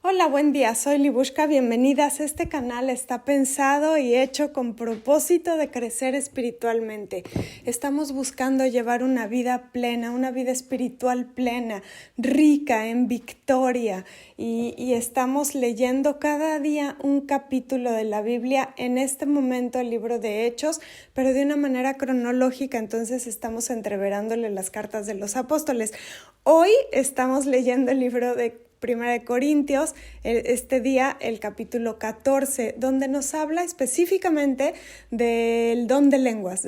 Hola, buen día, soy Libushka, bienvenidas. Este canal está pensado y hecho con propósito de crecer espiritualmente. Estamos buscando llevar una vida plena, una vida espiritual plena, rica en victoria y estamos leyendo cada día un capítulo de la Biblia, en este momento el libro de Hechos, pero de una manera cronológica, entonces estamos entreverándole las cartas de los apóstoles. Hoy estamos leyendo el libro de Primera de Corintios, este día el capítulo 14, donde nos habla específicamente del don de lenguas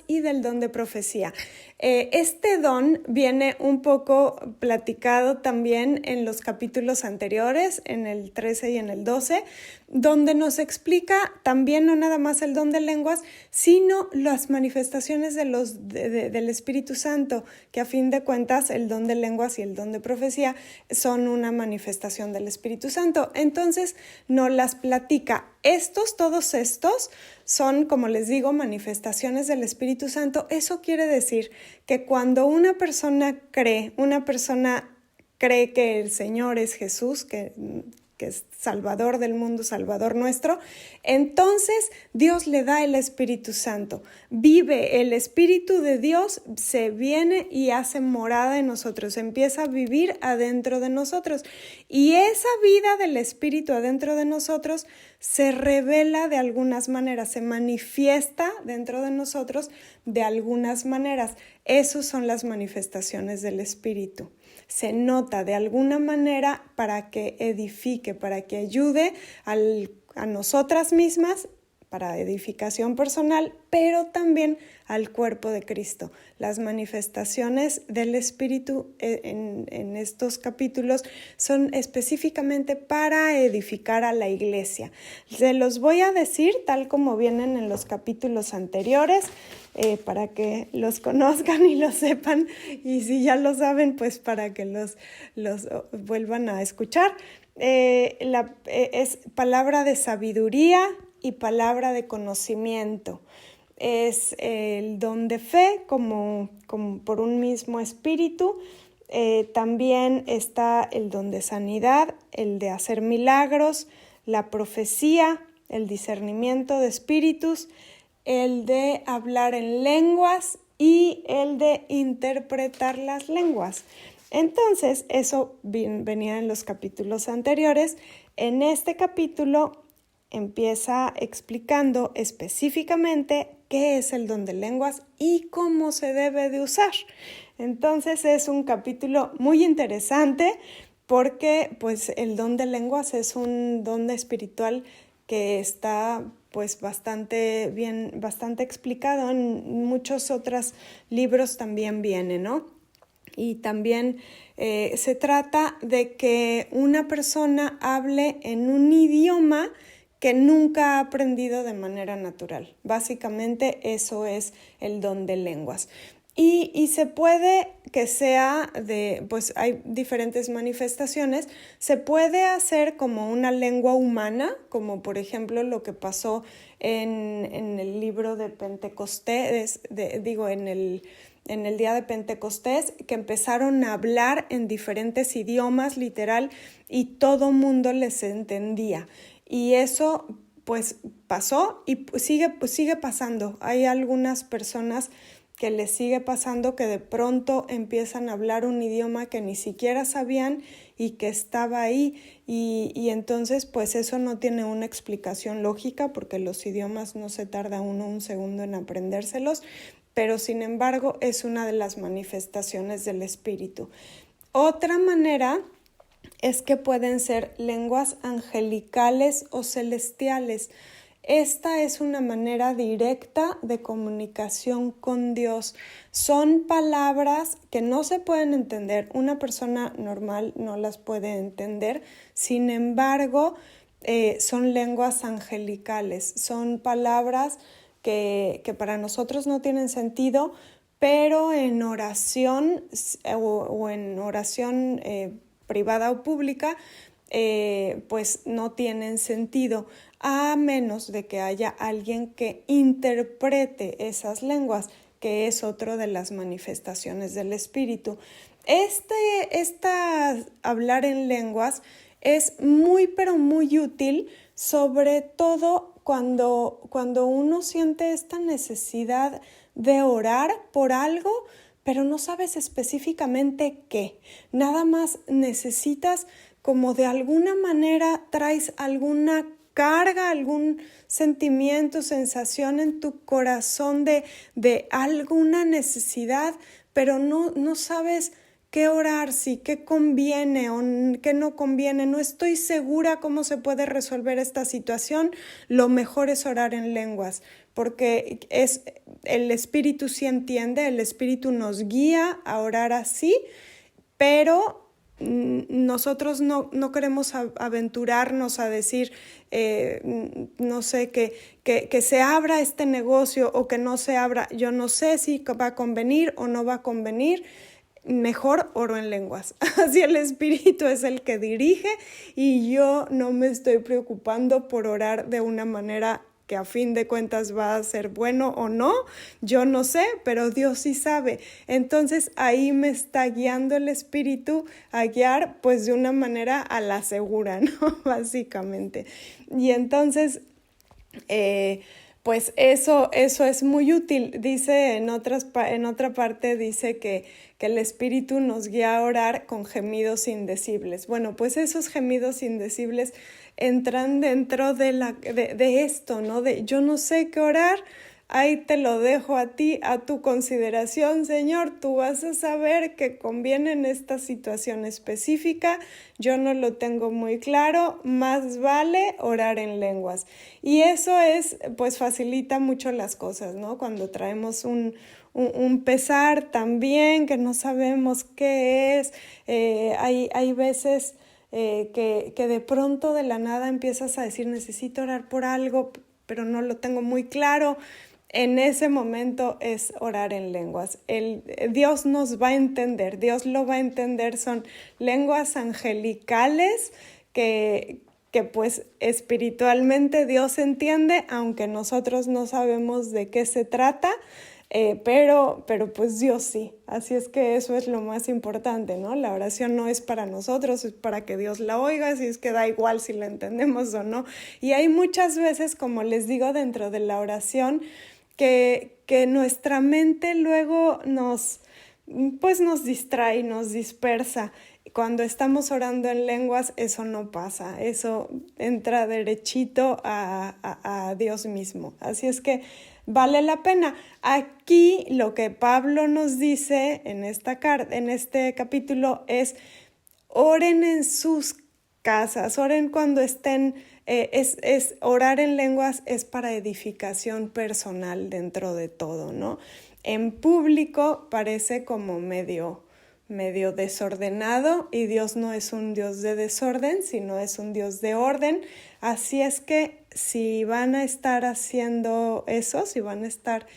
y del don de profecía. Este don viene un poco platicado también en los capítulos anteriores, en el 13 y en el 12, donde nos explica también no nada más el don de lenguas, sino las manifestaciones del Espíritu Santo, que a fin de cuentas el don de lenguas y el don de profecía son una manifestación del Espíritu Santo. Entonces nos las platica. Todos estos son, como les digo, manifestaciones del Espíritu Santo. Eso quiere decir que cuando una persona cree que el Señor es Jesús, que es Salvador del mundo, Salvador nuestro, entonces Dios le da el Espíritu Santo. Vive el Espíritu de Dios, se viene y hace morada en nosotros, empieza a vivir adentro de nosotros. Y esa vida del Espíritu adentro de nosotros se revela de algunas maneras, se manifiesta dentro de nosotros de algunas maneras. Esas son las manifestaciones del Espíritu. Se nota de alguna manera para que edifique, para que ayude a nosotras mismas, para edificación personal, pero también al cuerpo de Cristo. Las manifestaciones del Espíritu en estos capítulos son específicamente para edificar a la iglesia. Se los voy a decir tal como vienen en los capítulos anteriores, para que los conozcan y los sepan, y si ya lo saben, pues para que los vuelvan a escuchar. Es palabra de sabiduría y palabra de conocimiento. Es el don de fe como por un mismo espíritu. También está el don de sanidad, el de hacer milagros, la profecía, el discernimiento de espíritus, el de hablar en lenguas y el de interpretar las lenguas. Entonces, eso venía en los capítulos anteriores. En este capítulo empieza explicando específicamente qué es el don de lenguas y cómo se debe de usar. Entonces, es un capítulo muy interesante porque pues, el don de lenguas es un don espiritual que está pues bastante explicado. En muchos otros libros también viene, ¿no? Y también se trata de que una persona hable en un idioma que nunca ha aprendido de manera natural. Básicamente eso es el don de lenguas. Y se puede que sea pues hay diferentes manifestaciones, se puede hacer como una lengua humana, como por ejemplo lo que pasó en el libro de Pentecostés, en el día de Pentecostés, que empezaron a hablar en diferentes idiomas, literal, y todo mundo les entendía. Y eso pues pasó y sigue pasando. Hay algunas personas que les sigue pasando que de pronto empiezan a hablar un idioma que ni siquiera sabían y que estaba ahí y entonces pues eso no tiene una explicación lógica porque los idiomas no se tarda uno un segundo en aprendérselos, pero sin embargo es una de las manifestaciones del Espíritu. Otra manera es que pueden ser lenguas angelicales o celestiales. Esta es una manera directa de comunicación con Dios. Son palabras que no se pueden entender. Una persona normal no las puede entender. Sin embargo, son lenguas angelicales. Son palabras que para nosotros no tienen sentido, pero en oración o en oración privada o pública, pues no tienen sentido, a menos de que haya alguien que interprete esas lenguas, que es otro de las manifestaciones del Espíritu. Hablar en lenguas es muy, pero muy útil, sobre todo cuando uno siente esta necesidad de orar por algo, pero no sabes específicamente qué. Nada más necesitas como de alguna manera traes alguna carga, algún sentimiento, sensación en tu corazón de alguna necesidad, pero no sabes qué orar, si qué conviene o qué no conviene. No estoy segura cómo se puede resolver esta situación. Lo mejor es orar en lenguas, porque el Espíritu sí entiende, el Espíritu nos guía a orar así, pero nosotros no queremos aventurarnos a decir, no sé, que se abra este negocio o que no se abra. Yo no sé si va a convenir o no va a convenir. Mejor oro en lenguas. Así el Espíritu es el que dirige y yo no me estoy preocupando por orar de una manera que a fin de cuentas va a ser bueno o no, yo no sé, pero Dios sí sabe. Entonces ahí me está guiando el Espíritu a guiar pues de una manera a la segura, ¿no? Básicamente. Y entonces, pues eso es muy útil. Dice en otra parte, dice que el Espíritu nos guía a orar con gemidos indecibles. Bueno, pues esos gemidos indecibles entran dentro de esto, ¿no? De yo no sé qué orar, ahí te lo dejo a ti, a tu consideración, Señor. Tú vas a saber qué conviene en esta situación específica. Yo no lo tengo muy claro, más vale orar en lenguas. Y eso pues facilita mucho las cosas, ¿no? Cuando traemos un pesar también que no sabemos qué es. Hay veces que de pronto de la nada empiezas a decir necesito orar por algo, pero no lo tengo muy claro. En ese momento es orar en lenguas. Dios nos va a entender, Dios lo va a entender. Son lenguas angelicales que pues espiritualmente Dios entiende, aunque nosotros no sabemos de qué se trata. Pero pues Dios sí, así es que eso es lo más importante, ¿no? La oración no es para nosotros, es para que Dios la oiga, así es que da igual si la entendemos o no. Y hay muchas veces, como les digo, dentro de la oración, que nuestra mente luego nos distrae, nos dispersa. Cuando estamos orando en lenguas, eso no pasa, eso entra derechito a Dios mismo. Así es que vale la pena. Aquí lo que Pablo nos dice en este capítulo es oren en sus casas, oren cuando estén, orar en lenguas es para edificación personal dentro de todo, ¿no? En público parece como medio desordenado, y Dios no es un Dios de desorden, sino es un Dios de orden. Así es que si van a estar haciendo eso, si van a estar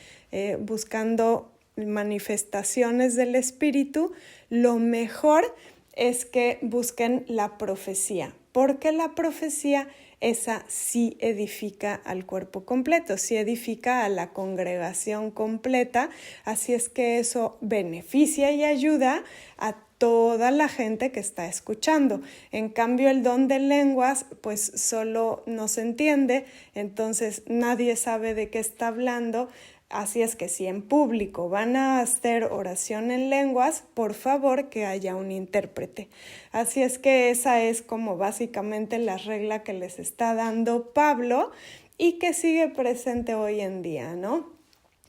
buscando manifestaciones del Espíritu, lo mejor es que busquen la profecía, porque la profecía esa sí edifica al cuerpo completo, sí edifica a la congregación completa, así es que eso beneficia y ayuda a toda la gente que está escuchando. En cambio, el don de lenguas, pues solo no se entiende, entonces nadie sabe de qué está hablando. Así es que si en público van a hacer oración en lenguas, por favor que haya un intérprete. Así es que esa es como básicamente la regla que les está dando Pablo y que sigue presente hoy en día, ¿no?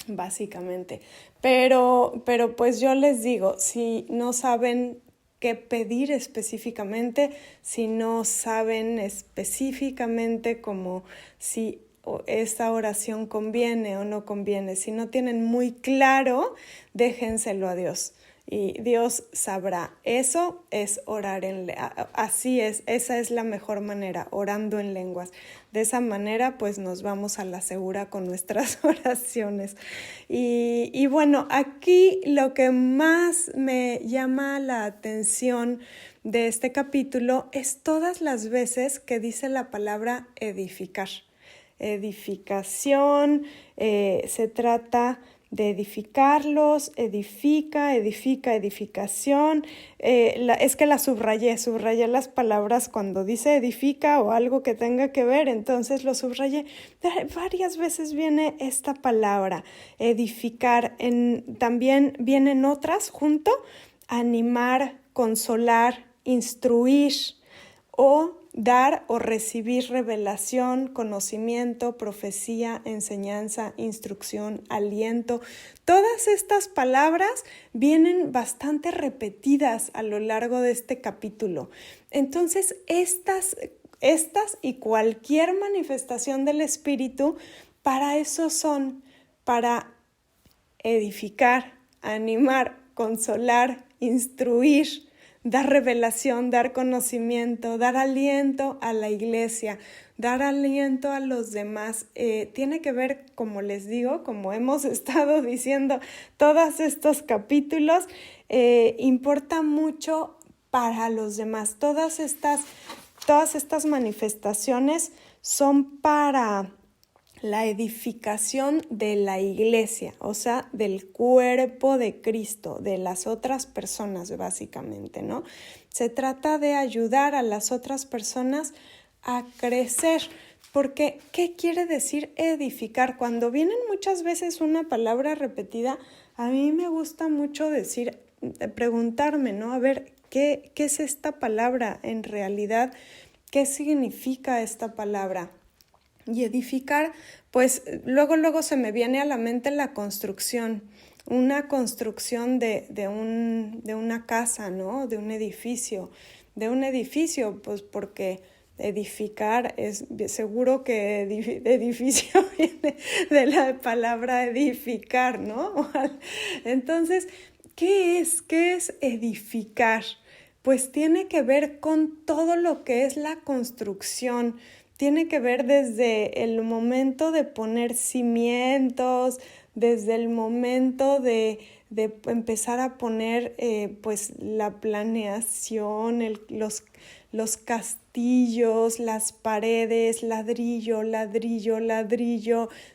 Básicamente. Pero pues yo les digo, si no saben qué pedir específicamente, si no saben específicamente como si esta oración conviene o no conviene, si no tienen muy claro, déjenselo a Dios y Dios sabrá. Eso es orar así es, esa es la mejor manera, orando en lenguas. De esa manera pues nos vamos a la segura con nuestras oraciones. Y bueno, aquí lo que más me llama la atención de este capítulo es todas las veces que dice la palabra edificar. Edificación, se trata de edificarlos, edifica, edificación. Es que subrayé las palabras cuando dice edifica o algo que tenga que ver, entonces lo subrayé. Varias veces viene esta palabra, edificar. También vienen otras junto, animar, consolar, instruir o dar o recibir revelación, conocimiento, profecía, enseñanza, instrucción, aliento. Todas estas palabras vienen bastante repetidas a lo largo de este capítulo. Entonces, estas y cualquier manifestación del Espíritu, para eso son, para edificar, animar, consolar, instruir, dar revelación, dar conocimiento, dar aliento a la iglesia, dar aliento a los demás. Tiene que ver, como les digo, como hemos estado diciendo todos estos capítulos, importa mucho para los demás. Todas estas manifestaciones son para la edificación de la iglesia, o sea, del cuerpo de Cristo, de las otras personas básicamente, ¿no? Se trata de ayudar a las otras personas a crecer, porque ¿qué quiere decir edificar? Cuando vienen muchas veces una palabra repetida, a mí me gusta mucho preguntarme, ¿no? A ver, ¿qué es esta palabra en realidad? ¿Qué significa esta palabra? Y edificar, pues luego se me viene a la mente la construcción, una construcción de una casa, ¿no? De un edificio, pues porque edificar es seguro que edificio viene de la palabra edificar, ¿no? Entonces, ¿qué es edificar? Pues tiene que ver con todo lo que es la construcción. Tiene que ver desde el momento de poner cimientos, desde el momento de empezar a poner pues la planeación, los castillos, las paredes, ladrillo,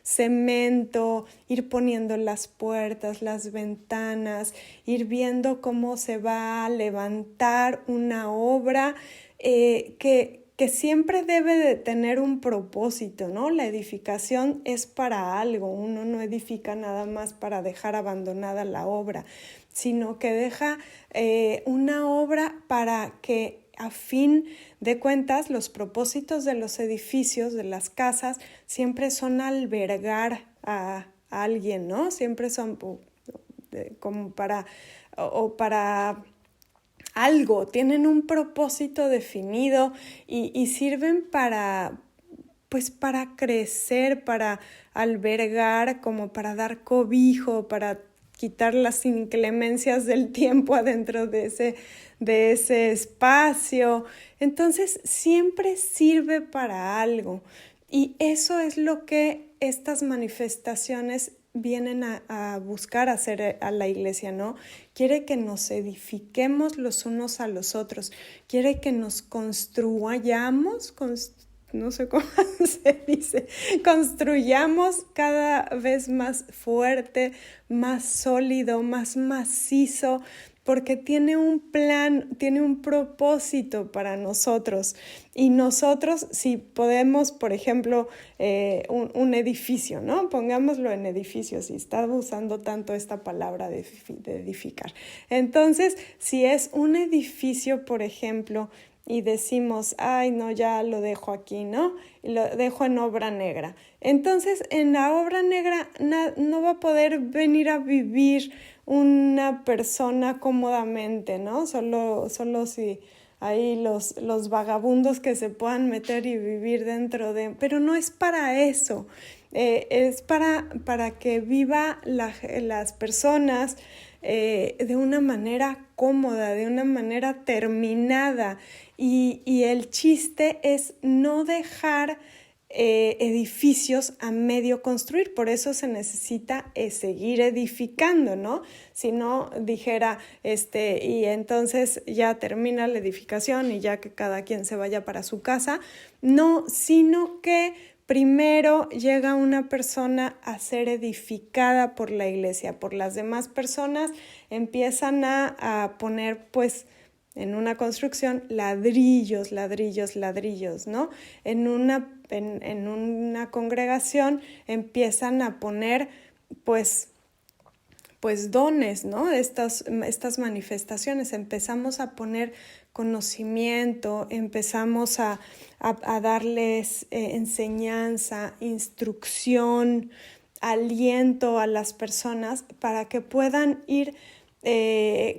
cemento, ir poniendo las puertas, las ventanas, ir viendo cómo se va a levantar una obra que siempre debe de tener un propósito, ¿no? La edificación es para algo, uno no edifica nada más para dejar abandonada la obra, sino que deja una obra para que a fin de cuentas los propósitos de los edificios, de las casas, siempre son albergar a alguien, ¿no? Siempre son como para algo, tienen un propósito definido y sirven para crecer, para albergar, como para dar cobijo, para quitar las inclemencias del tiempo adentro de ese espacio. Entonces, siempre sirve para algo. Y eso es lo que estas manifestaciones vienen a buscar hacer a la iglesia, ¿no? Quiere que nos edifiquemos los unos a los otros, quiere que nos construyamos, no sé cómo se dice, construyamos cada vez más fuerte, más sólido, más macizo, porque tiene un plan, tiene un propósito para nosotros. Y nosotros, si podemos, por ejemplo, un edificio, ¿no? Pongámoslo en edificio, si está usando tanto esta palabra de edificar. Entonces, si es un edificio, por ejemplo, y decimos, ay, no, ya lo dejo aquí, ¿no? Y lo dejo en obra negra. Entonces, en la obra negra no va a poder venir a vivir una persona cómodamente, ¿no? Solo si hay los vagabundos que se puedan meter y vivir dentro de... Pero no es para eso. Es para que viva las personas de una manera cómoda, de una manera terminada. Y el chiste es no dejar edificios a medio construir, por eso se necesita seguir edificando, ¿no? Si no dijera, y entonces ya termina la edificación y ya que cada quien se vaya para su casa, no, sino que primero llega una persona a ser edificada por la iglesia, por las demás personas, empiezan a poner pues en una construcción ladrillos, ¿no? En una congregación empiezan a poner pues dones, ¿no? Estas manifestaciones, empezamos a poner conocimiento, empezamos a darles enseñanza, instrucción, aliento a las personas para que puedan ir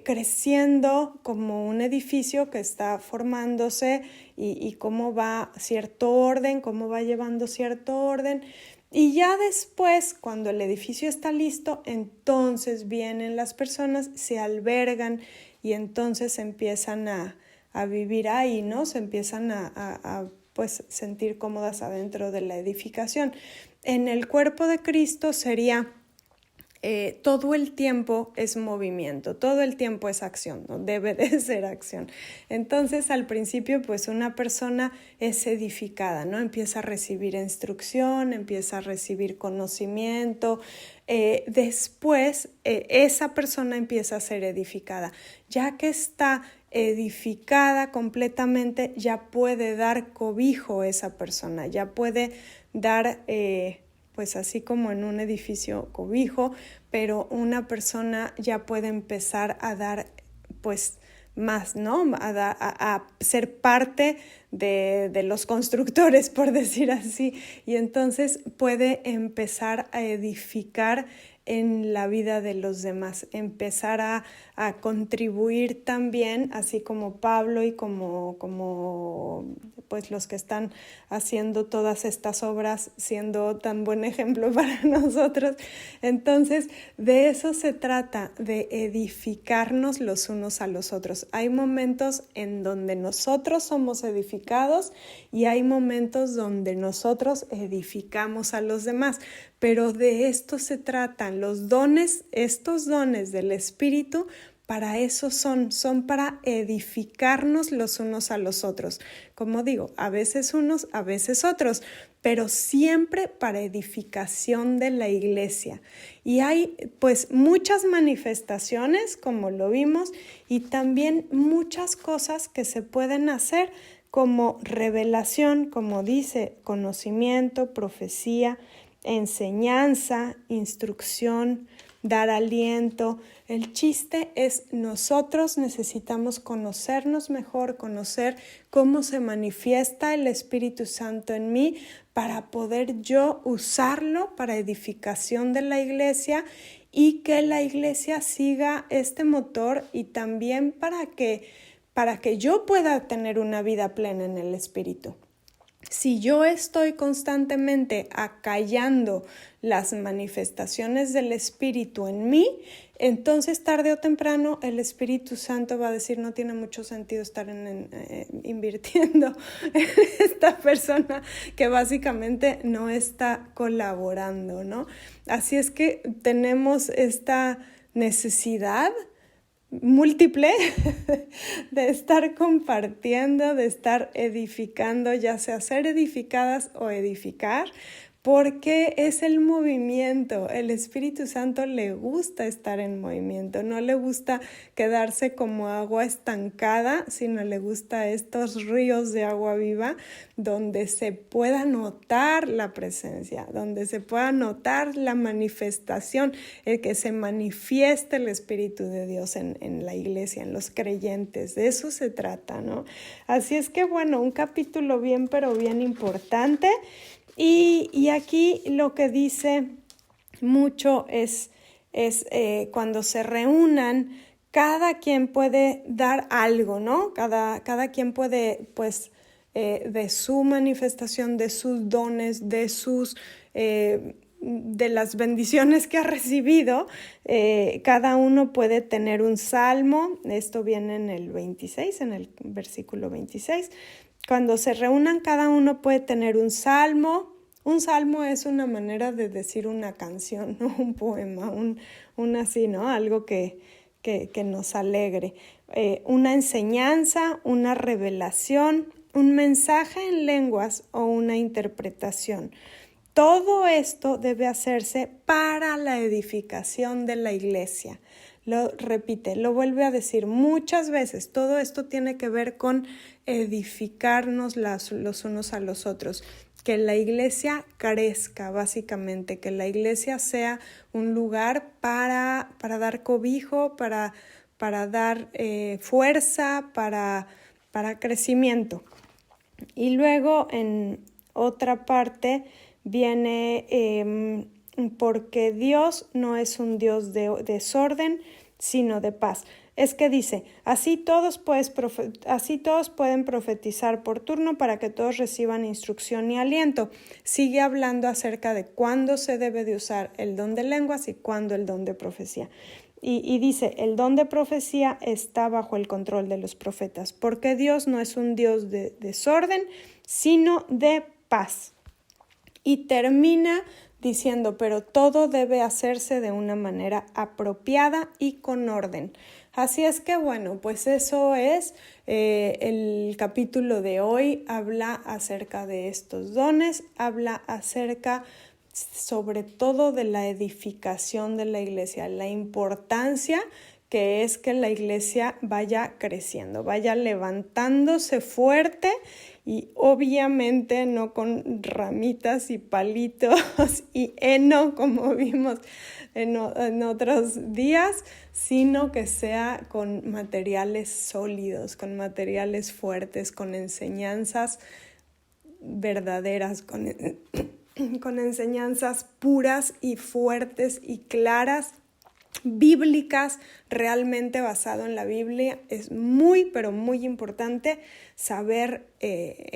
creciendo como un edificio que está formándose y cómo va cierto orden, cómo va llevando cierto orden. Y ya después, cuando el edificio está listo, entonces vienen las personas, se albergan y entonces empiezan a vivir ahí, ¿no? Se empiezan a pues sentir cómodas adentro de la edificación. En el cuerpo de Cristo sería todo el tiempo es movimiento, todo el tiempo es acción, ¿no? Debe de ser acción. Entonces, al principio, pues una persona es edificada, ¿no? Empieza a recibir instrucción, empieza a recibir conocimiento. Después, esa persona empieza a ser edificada. Ya que está edificada completamente, ya puede dar cobijo a esa persona, ya puede dar pues así como en un edificio cobijo, pero una persona ya puede empezar a dar pues más, ¿no? A ser parte de los constructores, por decir así, y entonces puede empezar a edificar en la vida de los demás, empezar a contribuir también, así como Pablo y como pues los que están haciendo todas estas obras, siendo tan buen ejemplo para nosotros. Entonces, de eso se trata, de edificarnos los unos a los otros. Hay momentos en donde nosotros somos edificados y hay momentos donde nosotros edificamos a los demás, pero de esto se tratan los dones, estos dones del Espíritu. Para eso son para edificarnos los unos a los otros. Como digo, a veces unos, a veces otros, pero siempre para edificación de la iglesia. Y hay pues muchas manifestaciones, como lo vimos, y también muchas cosas que se pueden hacer como revelación, como dice, conocimiento, profecía, enseñanza, instrucción, dar aliento. El chiste es nosotros necesitamos conocernos mejor, conocer cómo se manifiesta el Espíritu Santo en mí para poder yo usarlo para edificación de la iglesia y que la iglesia siga este motor y también para que yo pueda tener una vida plena en el Espíritu. Si yo estoy constantemente acallando las manifestaciones del Espíritu en mí, entonces tarde o temprano el Espíritu Santo va a decir no tiene mucho sentido estar invirtiendo en esta persona que básicamente no está colaborando, ¿no? Así es que tenemos esta necesidad múltiple de estar compartiendo, de estar edificando, ya sea ser edificadas o edificar, porque es el movimiento. El Espíritu Santo le gusta estar en movimiento, no le gusta quedarse como agua estancada, sino le gusta estos ríos de agua viva donde se pueda notar la presencia, donde se pueda notar la manifestación, el que se manifieste el Espíritu de Dios en la iglesia, en los creyentes. De eso se trata, ¿no? Así es que, bueno, un capítulo bien, pero bien importante. Y aquí lo que dice mucho es cuando se reúnan, cada quien puede dar algo, ¿no? Cada quien puede, pues, de su manifestación, de sus dones, de las bendiciones que ha recibido, cada uno puede tener un salmo. Esto viene en el 26, en el versículo 26. Cuando se reúnan, cada uno puede tener un salmo. Un salmo es una manera de decir una canción, ¿no? Un poema, un así, ¿no? Algo que nos alegre. Una enseñanza, una revelación, un mensaje en lenguas o una interpretación. Todo esto debe hacerse para la edificación de la iglesia. Lo repite, lo vuelve a decir muchas veces. Todo esto tiene que ver con edificarnos los unos a los otros. Que la iglesia crezca, básicamente. Que la iglesia sea un lugar para dar cobijo, para dar fuerza, para crecimiento. Y luego en otra parte viene porque Dios no es un Dios de desorden, sino de paz. Es que dice, así todos pueden profetizar por turno para que todos reciban instrucción y aliento. Sigue hablando acerca de cuándo se debe de usar el don de lenguas y cuándo el don de profecía. Y dice, el don de profecía está bajo el control de los profetas, porque Dios no es un Dios de desorden, sino de paz. Y termina diciendo, pero todo debe hacerse de una manera apropiada y con orden. Así es que bueno, pues eso es el capítulo de hoy. Habla acerca de estos dones, habla acerca sobre todo de la edificación de la iglesia, la importancia que es que la iglesia vaya creciendo, vaya levantándose fuerte y obviamente no con ramitas y palitos y heno como vimos en otros días, sino que sea con materiales sólidos, con materiales fuertes, con enseñanzas verdaderas, con enseñanzas puras y fuertes y claras, bíblicas, realmente basado en la Biblia. Es muy, pero muy importante saber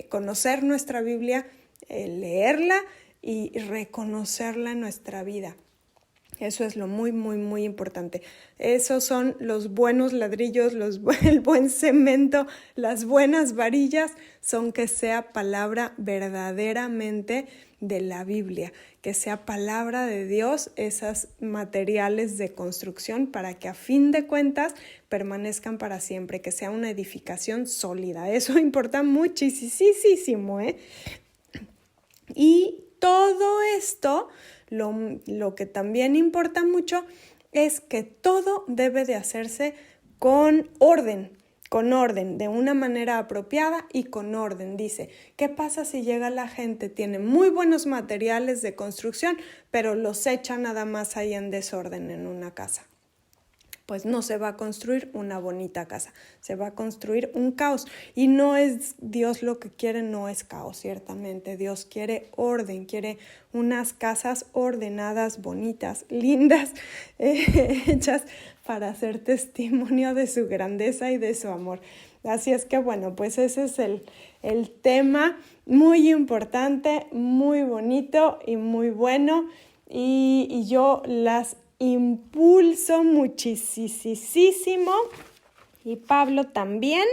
conocer nuestra Biblia, leerla y reconocerla en nuestra vida. Eso es lo muy, muy, muy importante. Esos son los buenos ladrillos, el buen cemento, las buenas varillas, son que sea palabra verdaderamente de la Biblia, que sea palabra de Dios, esos materiales de construcción para que a fin de cuentas permanezcan para siempre, que sea una edificación sólida. Eso importa muchísimo, ¿eh? Y todo esto, lo que también importa mucho es que todo debe de hacerse con orden, de una manera apropiada y con orden. Dice, ¿qué pasa si llega la gente, tiene muy buenos materiales de construcción, pero los echa nada más ahí en desorden en una casa? Pues no se va a construir una bonita casa, se va a construir un caos. Y no es Dios lo que quiere, no es caos, ciertamente. Dios quiere orden, quiere unas casas ordenadas, bonitas, lindas, hechas para hacer testimonio de su grandeza y de su amor. Así es que bueno, pues ese es el tema muy importante, muy bonito y muy bueno. Y yo las impulso muchísimo, y Pablo también,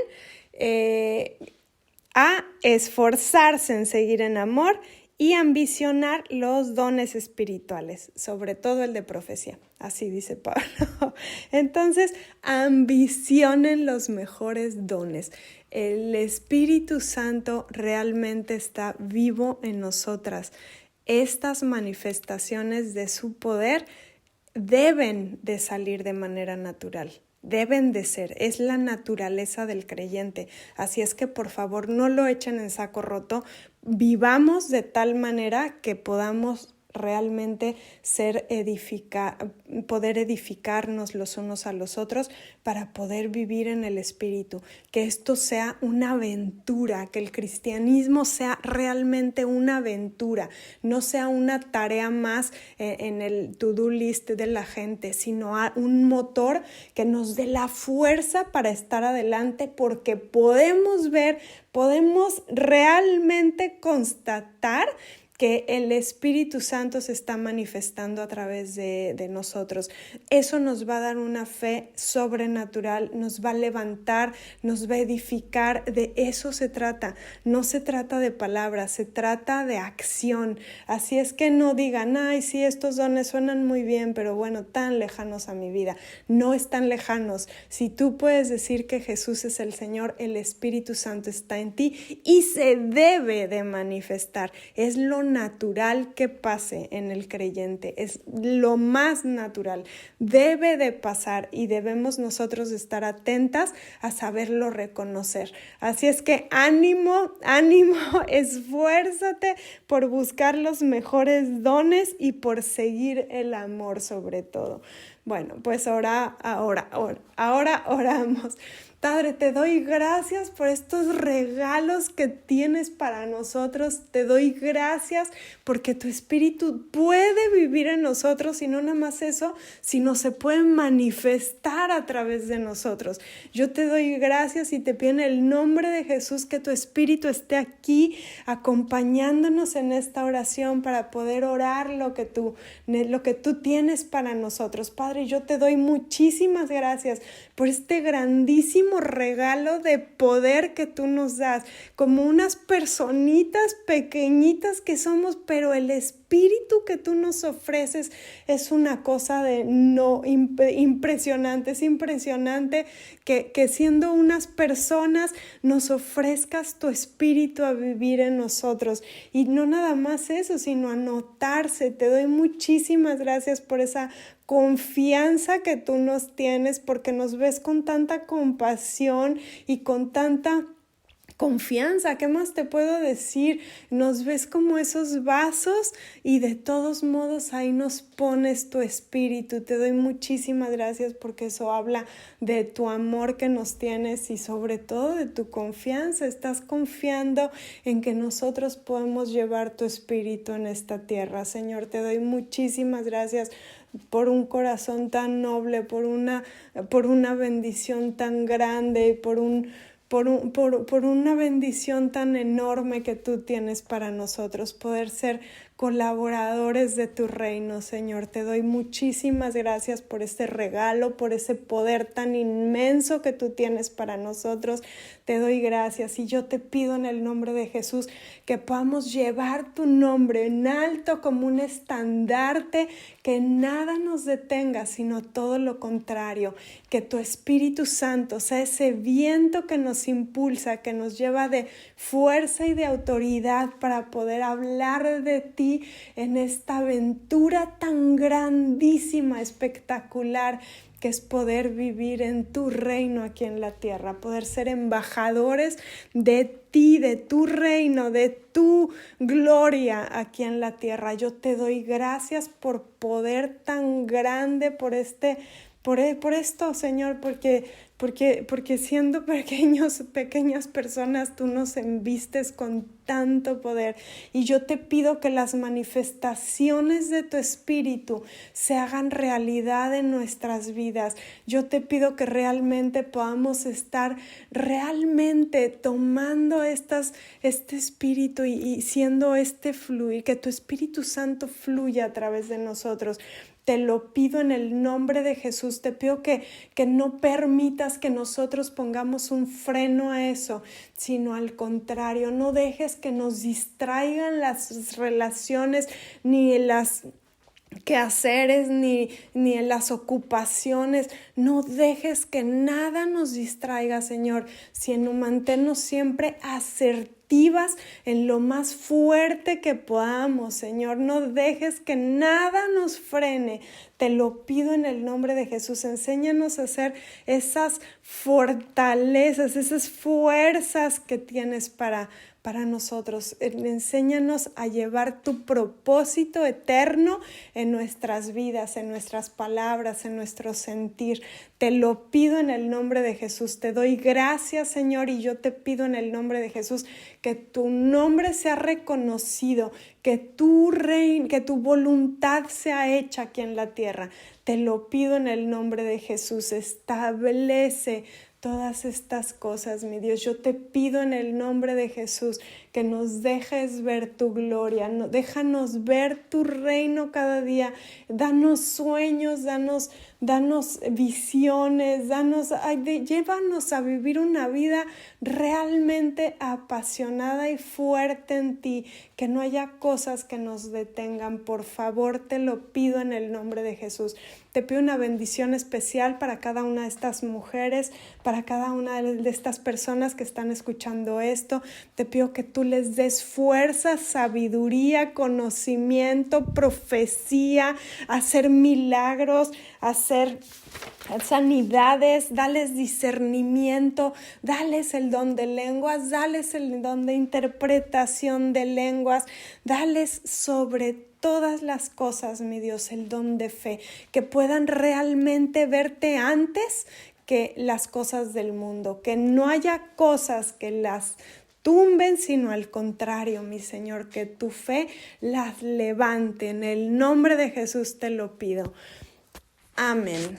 a esforzarse en seguir en amor y ambicionar los dones espirituales, sobre todo el de profecía. Así dice Pablo. Entonces, ambicionen los mejores dones. El Espíritu Santo realmente está vivo en nosotras. Estas manifestaciones de su poder deben de salir de manera natural, deben de ser, es la naturaleza del creyente. Así es que por favor no lo echen en saco roto, vivamos de tal manera que podamos realmente poder edificarnos los unos a los otros para poder vivir en el Espíritu, que esto sea una aventura, que el cristianismo sea realmente una aventura, no sea una tarea más en el to-do list de la gente, sino un motor que nos dé la fuerza para estar adelante, porque podemos realmente constatar que el Espíritu Santo se está manifestando a través de nosotros. Eso nos va a dar una fe sobrenatural, nos va a levantar, nos va a edificar. De eso se trata. No se trata de palabras, se trata de acción. Así es que no digan, ay, sí, estos dones suenan muy bien, pero bueno, tan lejanos a mi vida. No están lejanos. Si tú puedes decir que Jesús es el Señor, el Espíritu Santo está en ti y se debe de manifestar. Es lo natural que pase en el creyente, es lo más natural. Debe de pasar y debemos nosotros estar atentas a saberlo reconocer. Así es que ánimo, ánimo, esfuérzate por buscar los mejores dones y por seguir el amor sobre todo. Bueno, pues ahora oramos. Padre, te doy gracias por estos regalos que tienes para nosotros. Te doy gracias porque tu Espíritu puede vivir en nosotros y no nada más eso, sino se puede manifestar a través de nosotros. Yo te doy gracias y te pido en el nombre de Jesús que tu Espíritu esté aquí acompañándonos en esta oración para poder orar lo que tú tienes para nosotros. Padre, yo te doy muchísimas gracias por este grandísimo regalo de poder que tú nos das, como unas personitas pequeñitas que somos, pero el Espíritu que tú nos ofreces es una cosa impresionante. Es impresionante que siendo unas personas nos ofrezcas tu Espíritu a vivir en nosotros. Y no nada más eso, sino a notarse. Te doy muchísimas gracias por esa confianza que tú nos tienes, porque nos ves con tanta compasión y con tanta confianza. ¿Qué más te puedo decir? Nos ves como esos vasos y de todos modos ahí nos pones tu Espíritu. Te doy muchísimas gracias porque eso habla de tu amor que nos tienes y sobre todo de tu confianza. Estás confiando en que nosotros podemos llevar tu Espíritu en esta tierra. Señor, te doy muchísimas gracias por un corazón tan noble, por una bendición tan grande, por una bendición tan enorme que tú tienes para nosotros, poder ser colaboradores de tu reino, Señor. Te doy muchísimas gracias por este regalo, por ese poder tan inmenso que tú tienes para nosotros. Te doy gracias y yo te pido en el nombre de Jesús que podamos llevar tu nombre en alto como un estandarte, que nada nos detenga, sino todo lo contrario, que tu Espíritu Santo sea ese viento que nos impulsa, que nos lleva de fuerza y de autoridad para poder hablar de ti en esta aventura tan grandísima, espectacular, que es poder vivir en tu reino aquí en la tierra, poder ser embajadores de ti, de tu reino, de tu gloria aquí en la tierra. Yo te doy gracias por poder tan grande, por esto, Señor, porque siendo pequeñas personas, tú nos envistes con tanto poder. Y yo te pido que las manifestaciones de tu Espíritu se hagan realidad en nuestras vidas. Yo te pido que realmente podamos estar realmente tomando este Espíritu y siendo fluir, que tu Espíritu Santo fluya a través de nosotros. Te lo pido en el nombre de Jesús. Te pido que no permitas que nosotros pongamos un freno a eso, sino al contrario, no dejes que nos distraigan las relaciones ni las quehaceres ni en las ocupaciones. No dejes que nada nos distraiga, Señor, sino manténnos siempre asertivas en lo más fuerte que podamos, Señor. No dejes que nada nos frene. Te lo pido en el nombre de Jesús. Enséñanos a hacer esas fortalezas, esas fuerzas que tienes para nosotros. Enséñanos a llevar tu propósito eterno en nuestras vidas, en nuestras palabras, en nuestro sentir. Te lo pido en el nombre de Jesús. Te doy gracias, Señor, y yo te pido en el nombre de Jesús que tu nombre sea reconocido, que tu reino, que tu voluntad sea hecha aquí en la tierra. Te lo pido en el nombre de Establece todas estas cosas, mi Dios. Yo te pido en el nombre de Jesús que nos dejes ver tu gloria, déjanos ver tu reino cada día, danos sueños, danos visiones, llévanos a vivir una vida realmente apasionada y fuerte en ti, que no haya cosas que nos detengan. Por favor, te lo pido en el nombre de Jesús. Te pido una bendición especial para cada una de estas mujeres, para cada una de estas personas que están escuchando esto. Te pido que tú les des fuerza, sabiduría, conocimiento, profecía, hacer milagros, hacer sanidades, dales discernimiento, dales el don de lenguas, dales el don de interpretación de lenguas, dales sobre todas las cosas, mi Dios, el don de fe, que puedan realmente verte antes que las cosas del mundo, que no haya cosas que las tumben, sino al contrario, mi Señor, que tu fe las levante. En el nombre de Jesús te lo pido. Amén.